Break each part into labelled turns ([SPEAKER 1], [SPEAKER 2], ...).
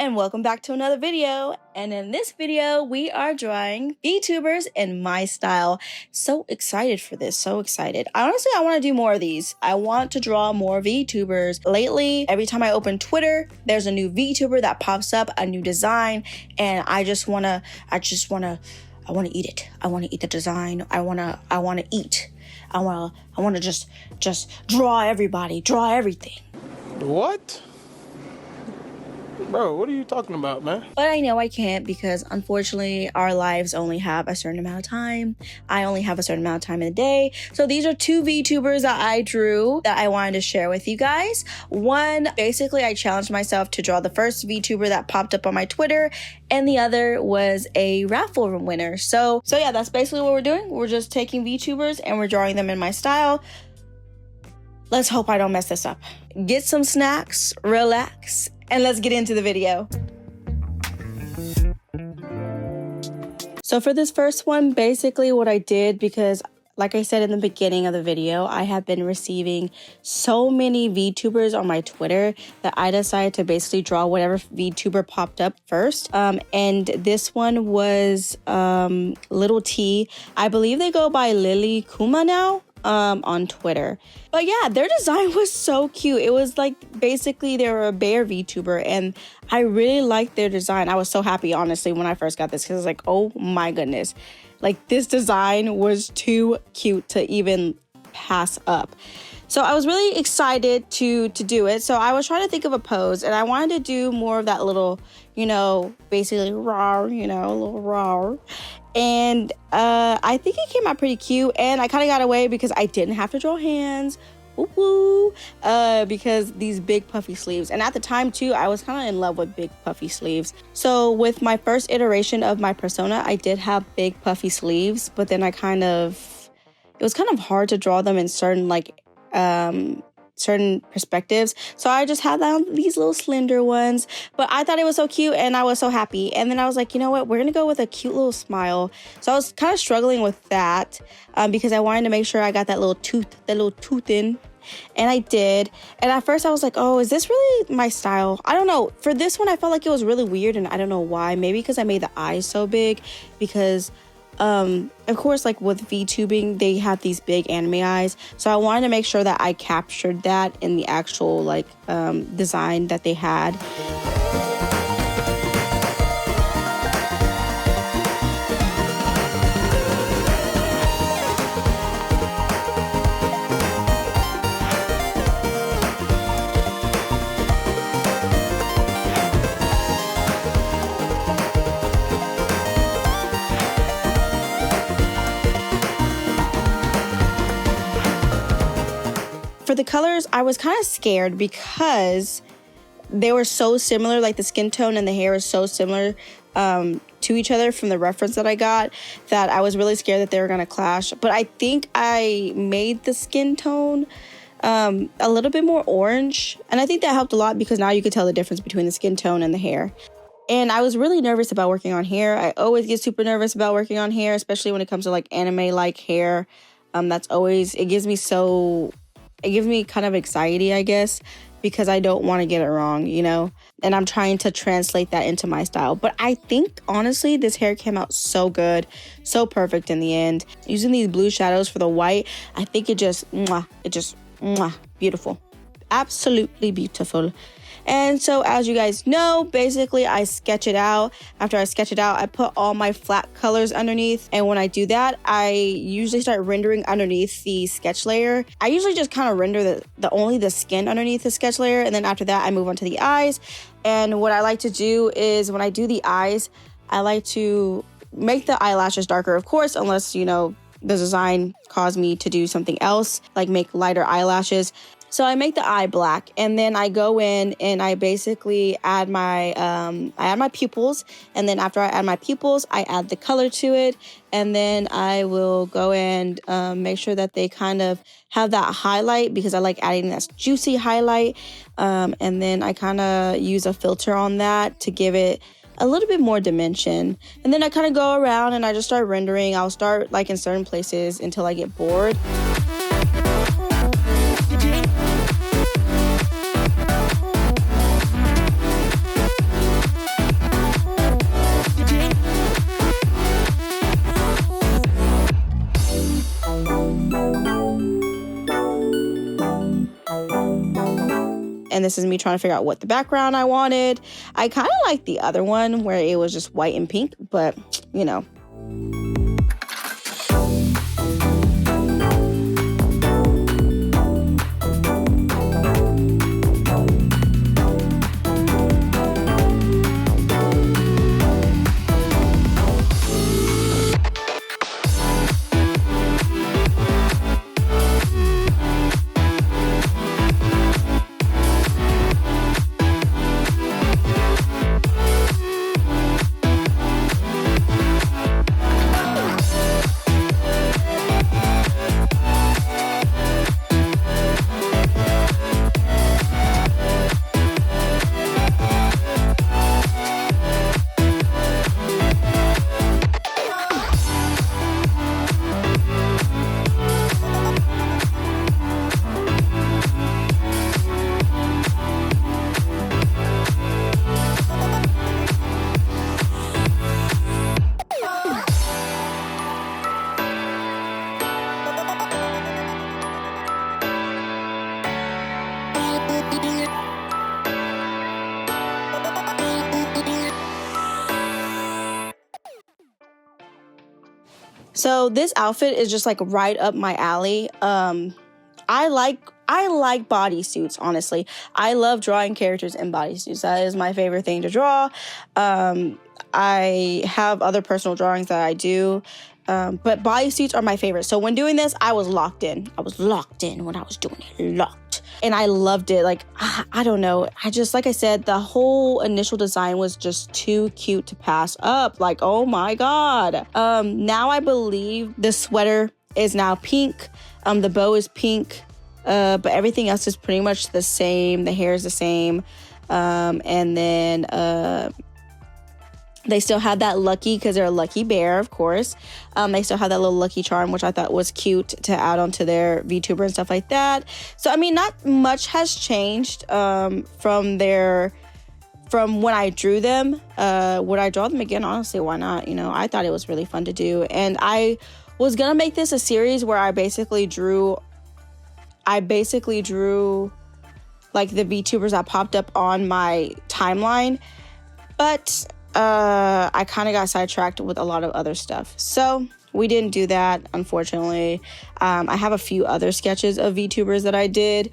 [SPEAKER 1] and welcome back to another video. And in this video, we are drawing VTubers in my style. So excited for this, so excited. Honestly, I want to do more of these. I want to draw more VTubers. Lately, every time I open Twitter, there's a new VTuber that pops up, a new design, and I want to eat it. I want to eat the design. I want to eat. I want to just draw everybody, draw everything.
[SPEAKER 2] What? Bro, what are you talking about, man?
[SPEAKER 1] But I know I can't because unfortunately our lives only have a certain amount of time. I only have a certain amount of time in the day. So these are two VTubers that I drew that I wanted to share with you guys. One, basically I challenged myself to draw the first VTuber that popped up on my Twitter, and the other was a raffle winner. So yeah, that's basically what we're doing. We're just taking VTubers and we're drawing them in my style. Let's hope I don't mess this up. Get some snacks, relax, and let's get into the video. So for this first one, basically what I did, because like I said in the beginning of the video, I have been receiving so many VTubers on my Twitter that I decided to basically draw whatever VTuber popped up first. And this one was Little T. I believe they go by Lily Kuma now. On Twitter. But yeah, their design was so cute. It was like basically they were a bear VTuber and I really liked their design. I was so happy, honestly, when I first got this because I was like, oh my goodness. Like this design was too cute to even pass up. So I was really excited to do it. So I was trying to think of a pose and I wanted to do more of that little, basically raw, a little raw. And I think it came out pretty cute, and I kind of got away because I didn't have to draw hands, because these big puffy sleeves. And at the time too, I was kind of in love with big puffy sleeves. So with my first iteration of my persona, I did have big puffy sleeves, but then it was kind of hard to draw them in certain perspectives. So I just had these little slender ones, but I thought it was so cute and I was so happy. And then I was like, you know what, we're gonna go with a cute little smile. So I was kind of struggling with that because I wanted to make sure I got that little tooth in, and I did. And at first I was like, oh, is this really my style? I don't know. For this one, I felt like it was really weird, and I don't know why. Maybe because I made the eyes so big, because of course, like with VTubing, they have these big anime eyes. So I wanted to make sure that I captured that in the actual design that they had. For the colors, I was kind of scared because they were so similar, like the skin tone and the hair is so similar to each other from the reference that I got, that I was really scared that they were going to clash. But I think I made the skin tone a little bit more orange, and I think that helped a lot because now you could tell the difference between the skin tone and the hair. And I was really nervous about working on hair. I always get super nervous about working on hair, especially when it comes to like anime-like hair. It gives me kind of anxiety, I guess, because I don't want to get it wrong, and I'm trying to translate that into my style. But I think, honestly, this hair came out so good, so perfect in the end. Using these blue shadows for the white, I think it just beautiful. Absolutely beautiful. And so as you guys know, basically I sketch it out. After I sketch it out, I put all my flat colors underneath. And when I do that, I usually start rendering underneath the sketch layer. I usually just kind of render only the skin underneath the sketch layer. And then after that, I move on to the eyes. And what I like to do is when I do the eyes, I like to make the eyelashes darker, of course, unless, the design caused me to do something else, like make lighter eyelashes. So I make the eye black, and then I go in and I basically add my pupils. And then after I add my pupils, I add the color to it. And then I will go and make sure that they kind of have that highlight, because I like adding that juicy highlight. And then I kind of use a filter on that to give it a little bit more dimension. And then I kind of go around and I just start rendering. I'll start like in certain places until I get bored. this is me trying to figure out what the background I wanted. I kind of like the other one where it was just white and pink, but you know. So this outfit is just like right up my alley. I like bodysuits, honestly. I love drawing characters in bodysuits. That is my favorite thing to draw. I have other personal drawings that I do, but bodysuits are my favorite. So when doing this, I was locked in. I was locked in when I was doing it, locked. And I loved it. Like, I don't know. Like I said, the whole initial design was just too cute to pass up. Like, oh my God. Now I believe the sweater is now pink. The bow is pink. But everything else is pretty much the same. The hair is the same. And then they still had that lucky, because they're a lucky bear, of course. They still have that little lucky charm, which I thought was cute to add onto their VTuber and stuff like that. So, I mean, not much has changed from when I drew them. Would I draw them again? Honestly, why not? You know, I thought it was really fun to do. And I was going to make this a series where I basically drew like the VTubers that popped up on my timeline. But I kind of got sidetracked with a lot of other stuff. So we didn't do that, unfortunately. I have a few other sketches of VTubers that I did.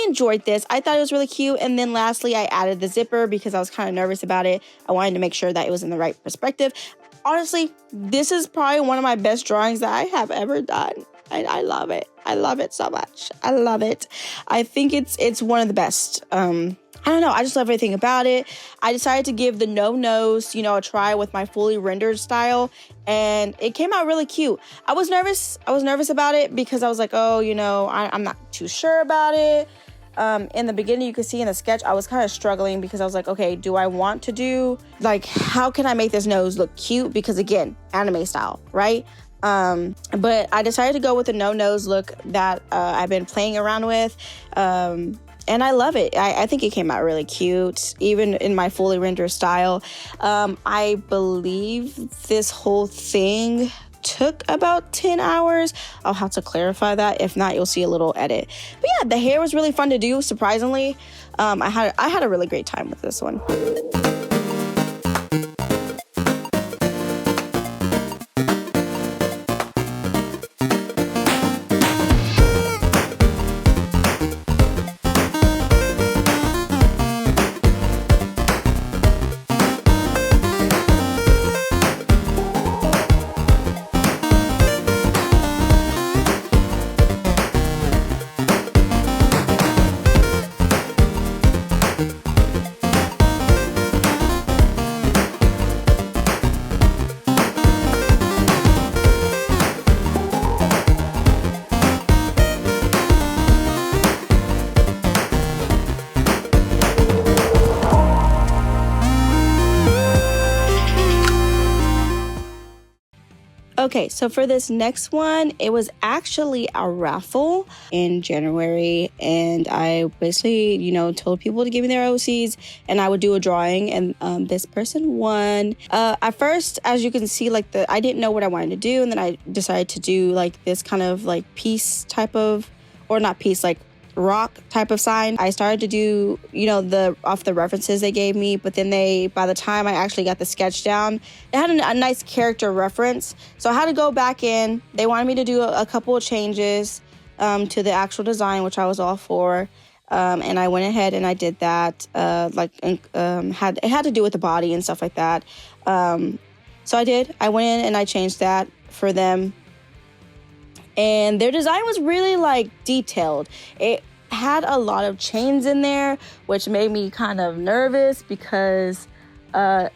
[SPEAKER 1] Enjoyed this. I thought it was really cute. And then lastly, I added the zipper because I was kind of nervous about it. I wanted to make sure that it was in the right perspective. Honestly, this is probably one of my best drawings that I have ever done. I love it. I love it so much. I love it. I think it's one of the best. I don't know. I just love everything about it. I decided to give the no nose, a try with my fully rendered style, and it came out really cute. I was nervous. About it because I was like, oh, I'm not too sure about it. In the beginning, you could see in the sketch, I was kind of struggling because I was like, okay, do I want to do, how can I make this nose look cute? Because again, anime style, right? But I decided to go with the no nose look that I've been playing around with. And I love it. I think it came out really cute, even in my fully rendered style. I believe this whole thing took about 10 hours. I'll have to clarify that. If not, you'll see a little edit. But yeah, the hair was really fun to do, surprisingly. I had a really great time with this one. Okay, so for this next one, it was actually a raffle in January, and I basically, told people to give me their OCs, and I would do a drawing, and this person won. At first, as you can see, I didn't know what I wanted to do, and then I decided to do this kind of piece type of, or not piece, rock type of sign. I started to do, off the references they gave me, but then by the time I actually got the sketch down, it had a nice character reference. So I had to go back in. They wanted me to do a couple of changes to the actual design, which I was all for. And I went ahead and I did that. It had to do with the body and stuff like that. So I did. I went in and I changed that for them. And their design was really detailed. It had a lot of chains in there, which made me kind of nervous because I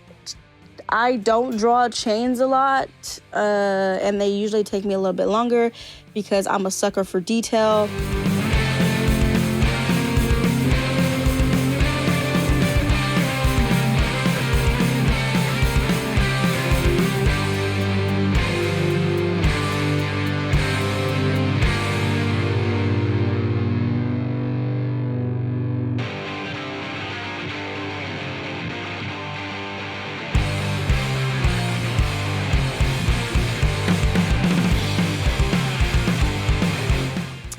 [SPEAKER 1] don't draw chains a lot, and they usually take me a little bit longer because I'm a sucker for detail.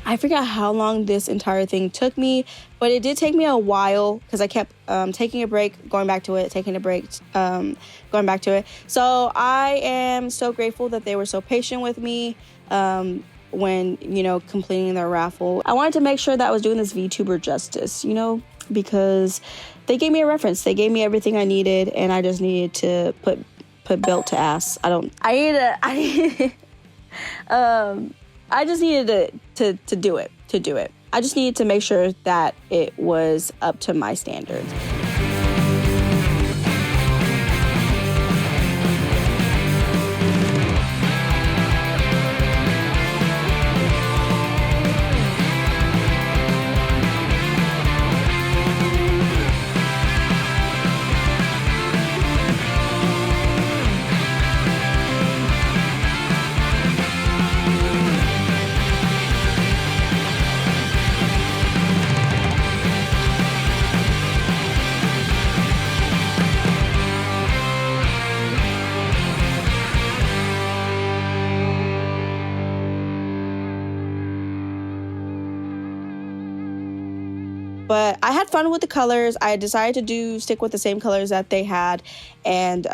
[SPEAKER 1] I forgot how long this entire thing took me, but it did take me a while because I kept taking a break, going back to it, taking a break, going back to it. So I am so grateful that they were so patient with me when, completing their raffle. I wanted to make sure that I was doing this VTuber justice, because they gave me a reference. They gave me everything I needed, and I just needed to put belt to ass. I just needed to do it. I just needed to make sure that it was up to my standards. But I had fun with the colors. I decided to stick with the same colors that they had, and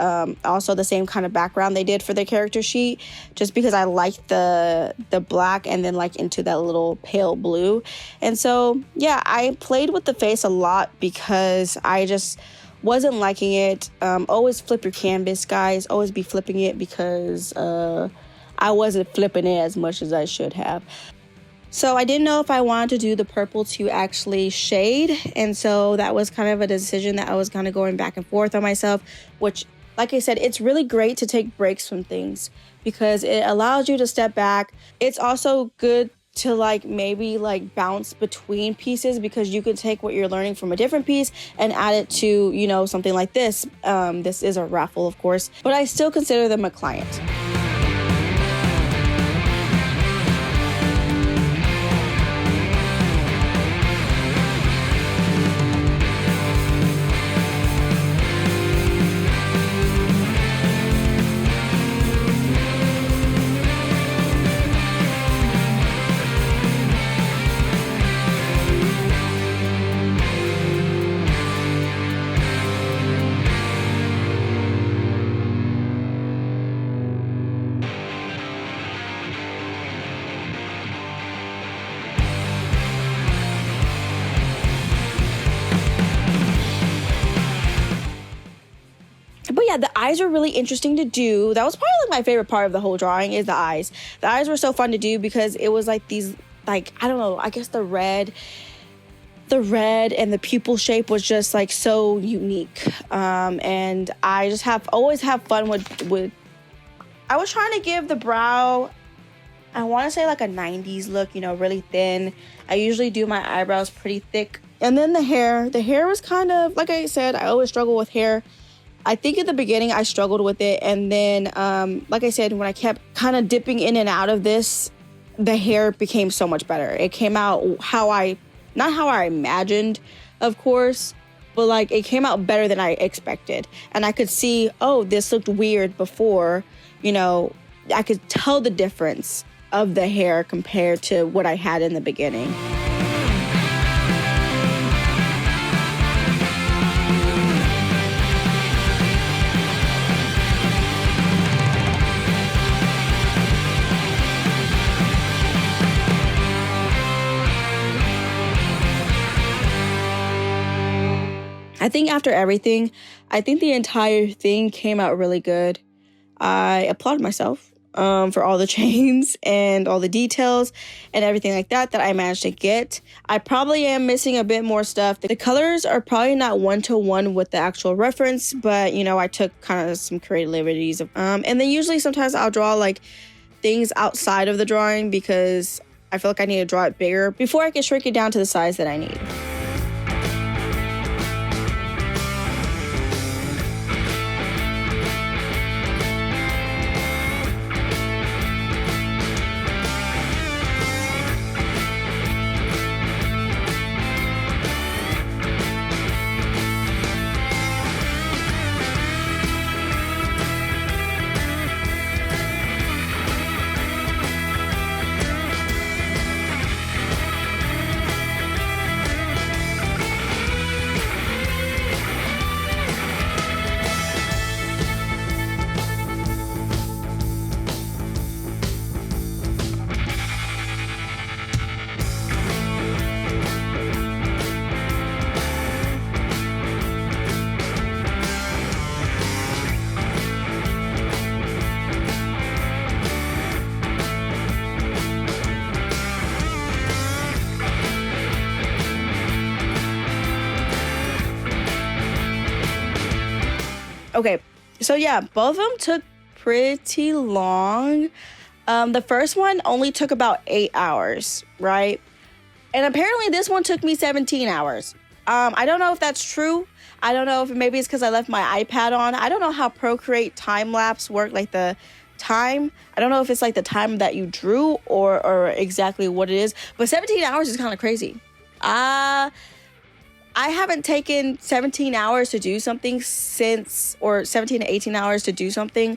[SPEAKER 1] also the same kind of background they did for their character sheet, just because I liked the black and then into that little pale blue. And so, yeah, I played with the face a lot because I just wasn't liking it. Always flip your canvas, guys. Always be flipping it because I wasn't flipping it as much as I should have. So I didn't know if I wanted to do the purple to actually shade. And so that was kind of a decision that I was kind of going back and forth on myself, which, like I said, it's really great to take breaks from things because it allows you to step back. It's also good to maybe bounce between pieces because you could take what you're learning from a different piece and add it to, something like this. This is a raffle, of course, but I still consider them a client. But yeah, the eyes were really interesting to do. That was probably my favorite part of the whole drawing is the eyes. The eyes were so fun to do because it was these, I don't know, I guess the red and the pupil shape was just so unique. And I just always have fun with, I was trying to give the brow, I want to say a 90s look, really thin. I usually do my eyebrows pretty thick. And then the hair was kind of, like I said, I always struggle with hair. I think at the beginning I struggled with it, and then like I said, when I kept kind of dipping in and out of this, the hair became so much better. It came out not how I imagined, of course, but like it came out better than I expected. And I could see, oh, this looked weird before, you know, I could tell the difference of the hair compared to what I had in the beginning. I think after everything, I think the entire thing came out really good. I applaud myself for all the chains and all the details and everything like that I managed to get. I probably am missing a bit more stuff. The colors are probably not one-to-one with the actual reference, but you know, I took kind of some creative liberties. And then usually sometimes I'll draw like things outside of the drawing because I feel like I need to draw it bigger before I can shrink it down to the size that I need. Okay, so yeah, both of them took pretty long. The first one only took about 8 hours, right? And apparently this one took me 17 hours. I don't know if that's true. I don't know if maybe it's because I left my iPad on. I don't know how Procreate time-lapse work, like the time. I don't know if it's like the time that you drew or exactly what it is. But 17 hours is kind of crazy. I haven't taken 17 hours to do something since, or 17 to 18 hours to do something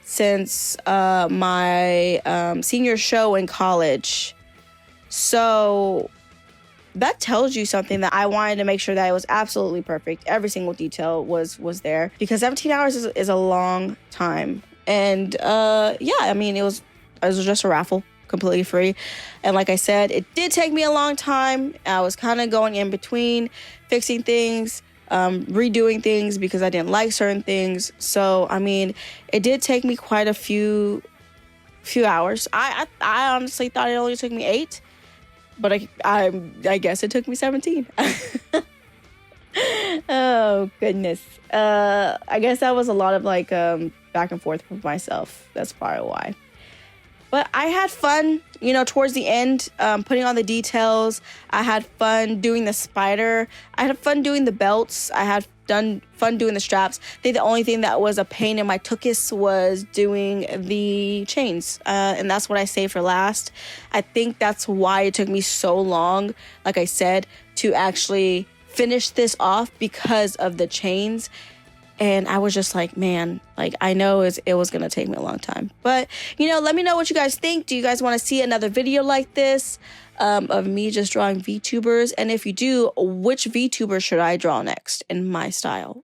[SPEAKER 1] since my senior show in college. So that tells you something, that I wanted to make sure that it was absolutely perfect. Every single detail was there, because 17 hours is a long time. And yeah, I mean, it was just a raffle, completely free. And like I said, it did take me a long time. I was kind of going in between, fixing things, redoing things because I didn't like certain things. So I mean, it did take me quite a few hours. I honestly thought it only took me 8, but I guess it took me 17. Oh goodness. I guess that was a lot of like back and forth with myself. That's probably why. But I had fun, you know, towards the end, putting on the details. I had fun doing the spider. I had fun doing the belts. I had fun doing the straps. I think the only thing that was a pain in my tuchus was doing the chains. And that's what I saved for last. I think that's why it took me so long, like I said, to actually finish this off, because of the chains. And I was just like, man, like, I know it was going to take me a long time. But, you know, let me know what you guys think. Do you guys want to see another video like this of me just drawing VTubers? And if you do, which VTuber should I draw next in my style?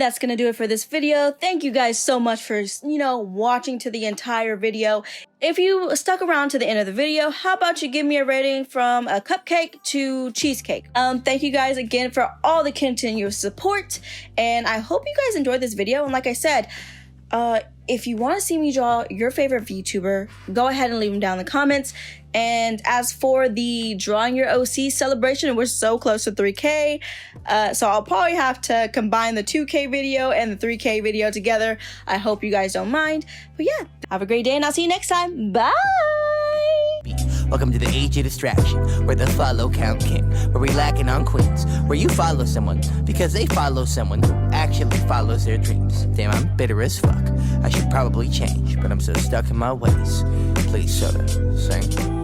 [SPEAKER 1] And that's gonna do it for this video. Thank you guys so much for, watching to the entire video. If you stuck around to the end of the video, how about you give me a rating from a cupcake to cheesecake? Thank you guys again for all the continuous support, and I hope you guys enjoyed this video. And like I said, if you want to see me draw your favorite VTuber, go ahead and leave them down in the comments. And as for the drawing your OC celebration, we're so close to 3K. So I'll probably have to combine the 2K video and the 3K video together. I hope you guys don't mind. But yeah, have a great day and I'll see you next time. Bye!
[SPEAKER 3] Welcome to the age of distraction, where the follow count king, where we lacking on queens, where you follow someone because they follow someone who actually follows their dreams. Damn, I'm bitter as fuck. I should probably change, but I'm so stuck in my ways. Please, soda, sing.